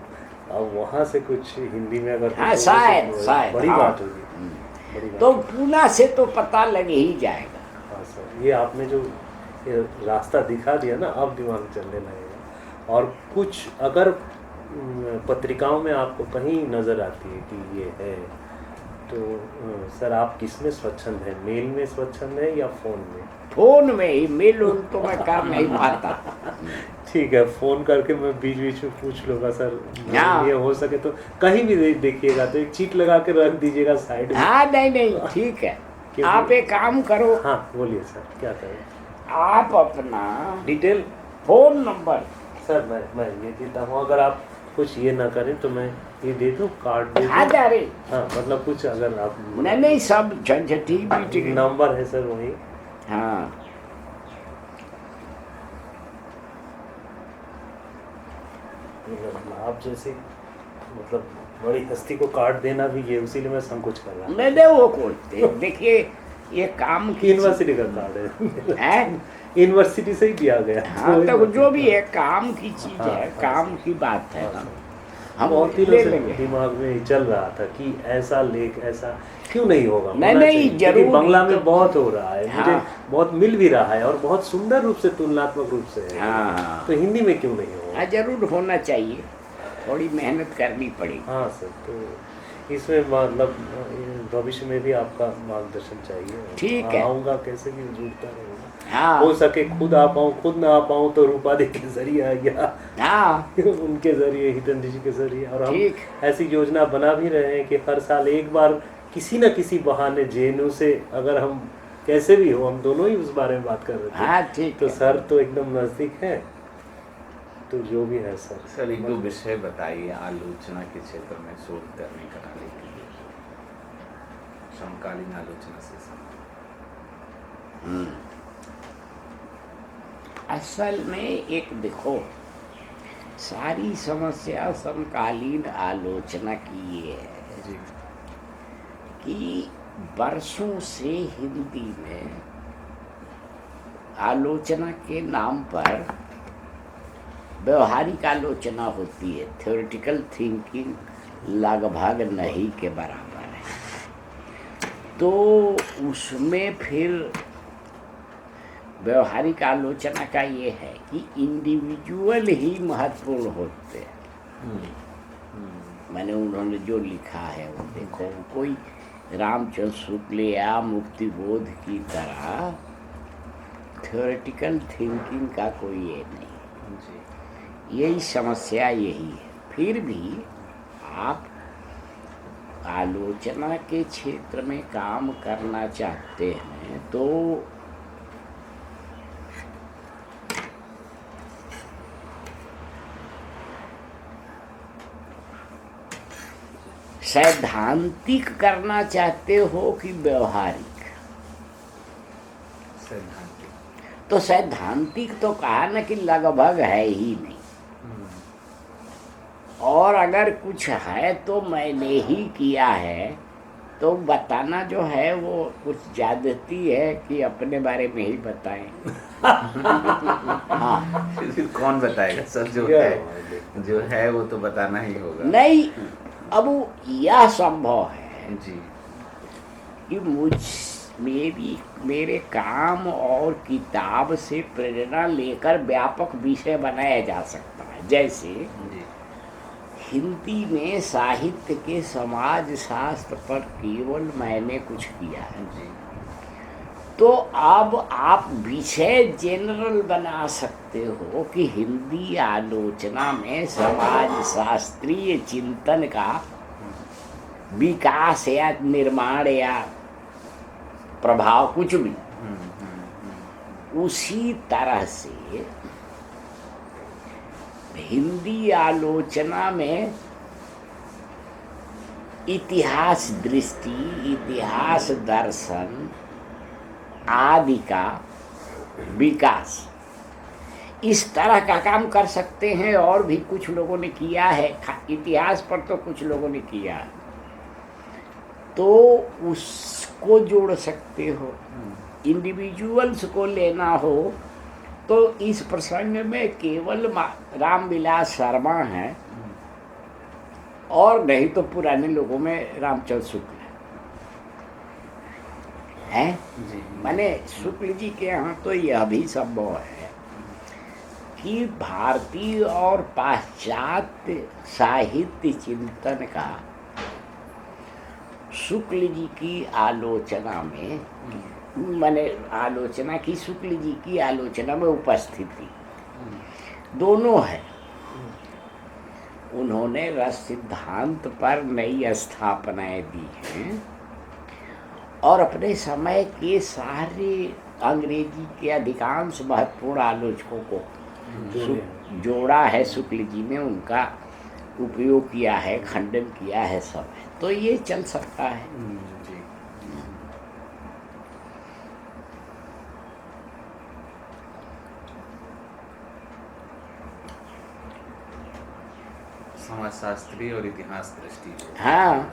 अब वहाँ से कुछ हिंदी में अगर हाँ, शायद बड़ी बात होगी। तो पूना से तो पता लग ही जाएगा। हाँ सर, ये आपने जो ये रास्ता दिखा दिया ना, अब दिमाग चलने लगेगा। और कुछ अगर पत्रिकाओं में आपको कहीं नज़र आती है कि ये है, तो सर आप किस में स्वच्छंद हैं? मेल में स्वच्छंद है या फ़ोन में? फोन में ही, मेल तो मैं कर नहीं पाता। ठीक है, फोन करके मैं बीच बीच में पूछ लूंगा सर। हाँ। ये हो सके तो कहीं भी देखिएगा तो एक चीट लगा के रख दीजिएगा साइड में। हाँ नहीं नहीं ठीक है। क्योंकि- आप एक काम करो, हाँ बोलिए सर, क्या करें? आप अपना डिटेल फोन नंबर, सर मैं ये देता हूँ, अगर आप कुछ ये ना करें तो मैं ये दे दूँ, कार्ड दे हाँ दूँ। जा रे, हाँ मतलब कुछ अगर आप नहीं सब झंझटी भी नंबर है सर वही। हाँ आप जैसे मतलब बड़ी हस्ती को कार्ड देना भी ये, उसीलिए मैं संकोच कर रहा हूँ। नहीं वो कोई देखिए ये काम की यूनिवर्सिटी का कार्ड है, है। यूनिवर्सिटी से ही दिया गया। हाँ तो जो भी है काम की चीज हाँ, है, हाँ, काम की बात है। हाँ, हम बहुत ले दिनों से लेंगे। दिमाग में चल रहा था कि ऐसा लेख ऐसा क्यों नहीं होगा, नहीं, होना नहीं, चाहिए। क्योंकि जरूर, बंगला ये में तो- बहुत हो रहा है, मुझे हाँ। बहुत मिल भी रहा है और बहुत सुंदर रूप से, तुलनात्मक रूप से है। हाँ, हाँ। तो हिंदी में क्यों नहीं होगा? हाँ जरूर होना चाहिए, थोड़ी मेहनत करनी पड़ेगी। हाँ सर, तो इसमें मतलब भविष्य में भी आपका मार्गदर्शन चाहिए। ठीक है। आऊँगा, कैसे भी जुड़ता रहूँगा। हाँ हो सके खुद आ पाऊँ, खुद ना आ पाऊँ तो रूपादे के जरिए या हाँ उनके जरिए, हितेंद्र जी के जरिए। और हम ठीक। ऐसी योजना बना भी रहे हैं कि हर साल एक बार किसी न किसी बहाने जेएनयू से, अगर हम कैसे भी हो, हम दोनों ही उस बारे में बात कर रहे थे। हाँ ठीक तो है। सर तो एकदम नज़दीक है, तो जो भी है सर। सर एक दो विषय बताइए आलोचना के क्षेत्र में शोध करने कराने के लिए, समकालीन आलोचना से हम्म। असल में एक देखो, सारी समस्या समकालीन आलोचना की ये है जी कि वर्षों से हिंदी में आलोचना के नाम पर व्यवहारिक आलोचना होती है, थ्योरेटिकल थिंकिंग लगभग नहीं के बराबर है। तो उसमें फिर व्यवहारिक आलोचना का ये है कि इंडिविजुअल ही महत्वपूर्ण होते हैं। मैंने उन्होंने जो लिखा है वो देखो, कोई रामचंद्र शुक्ल या मुक्तिबोध की तरह थ्योरेटिकल थिंकिंग का कोई ये नहीं। जी यही समस्या यही है। फिर भी आप आलोचना के क्षेत्र में काम करना चाहते हैं तो सैद्धांतिक करना चाहते हो कि व्यवहारिक? सैद्धांतिक। तो सैद्धांतिक तो कहा ना कि लगभग है ही नहीं, और अगर कुछ है तो मैंने ही किया है, तो बताना जो है वो कुछ ज्यादती है कि अपने बारे में ही बताएं। हाँ फिर कौन बताएगा सर? जो है वो तो बताना ही होगा। नहीं, अब यह संभव है जी कि मेरे काम और किताब से प्रेरणा लेकर व्यापक विषय बनाया जा सकता है। जैसे जी हिंदी में साहित्य के समाज शास्त्र पर केवल मैंने कुछ किया है, जी तो अब आप विषय जनरल बना सकते हो कि हिंदी आलोचना में समाज शास्त्रीय चिंतन का विकास या निर्माण या प्रभाव कुछ भी। उसी तरह से हिंदी आलोचना में इतिहास दृष्टि, इतिहास दर्शन आदि का विकास, इस तरह का काम कर सकते हैं। और भी कुछ लोगों ने किया है, इतिहास पर तो कुछ लोगों ने किया है, तो उसको जोड़ सकते हो। इंडिविजुअल्स को लेना हो तो इस प्रसंग में केवल रामविलास शर्मा हैं, और नहीं तो पुराने लोगों में रामचंद्र शुक्ल है। जी माने शुक्ल जी के यहाँ तो यह भी संभव है कि भारतीय और पाश्चात्य साहित्य चिंतन का शुक्ल जी की आलोचना में, माने आलोचना की शुक्ल जी की आलोचना में उपस्थिति दोनों है। उन्होंने रस सिद्धांत पर नई स्थापनाएं दी हैं और अपने समय के सारे अंग्रेजी के अधिकांश महत्वपूर्ण आलोचकों को जोड़ा है। शुक्ल जी ने उनका उपयोग किया है, खंडन किया है, सब है, तो ये चल सकता है। जी। समाजशास्त्री और इतिहास दृष्टि। हाँ।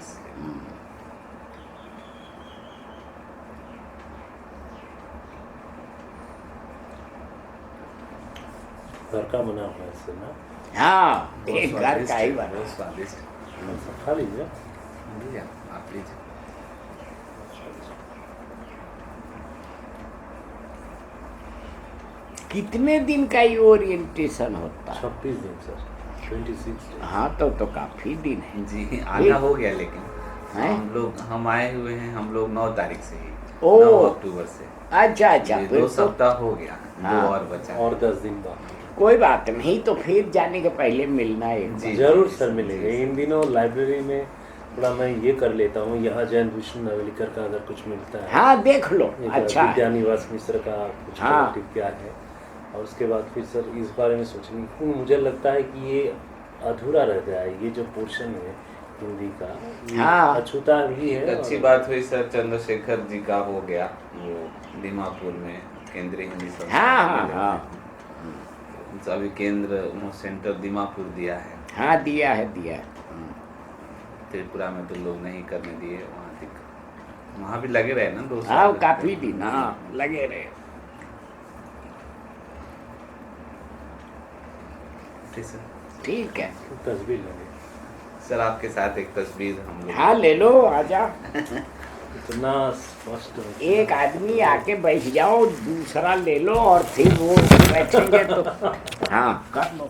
घर का बना हुआ है इससे ना। हाँ, बहुत एक घर स्वादिष्ट का ही है, बना। बहुत स्वादिष्ट। खा लीजिए। लीजिए, आप लीजिए। कितने दिन का ये ओरिएंटेशन होता है? 26 दिन सर, 26 हाँ, तो काफी दिन है। जी, आना हो गया, लेकिन हैं? हम आए हुए हैं, हम लोग 9 तारीख से ही, ओ। 9 अक्टूबर से। अच्छा, ये फिर 2 तो सप्ताह हो गया, हाँ। 2 और बचा है। और 10 दिन बाद कोई बात नहीं, तो फिर जाने के पहले मिलना एक जी। बार। जरूर सर मिलेंगे। इन दिनों लाइब्रेरी में थोड़ा मैं ये कर लेता हूँ, यहाँ जयंत विष्णु नवलिकर का अगर कुछ मिलता है, हाँ, देख लो, एक अच्छा है। विद्यानिवास मिश्र का कुछ हाँ। कलेक्टिव क्या है, और उसके बाद फिर सर इस बारे में सोचेंगे। मुझे लगता है कि ये अधूरा रह गया है, ये जो पोर्शन है हिंदी का, ये हाँ। अछूता भी है। अच्छी और बात हुई सर, चंद्रशेखर जी का हो गया वो दीमापुर में केंद्रीय हिंदी संस्थान। हाँ, हाँ, अभी केंद्र सेंटर दीमापुर दिया है, हाँ, दिया है। त्रिपुरा में तो लोग नहीं करने दिए, वहाँ भी लगे रहे ना 2 साल। हाँ, काफी दिन, हाँ, लगे रहे। ठीक सर। ठीक है। तस्वीर लगे सर, आपके साथ एक तस्वीर हम लोग। हाँ, ले लो, आजा। इतना स्पष्ट एक आदमी आके बैठ जाओ, दूसरा ले लो, और फिर वो बैठेंगे तो हाँ, कर लो।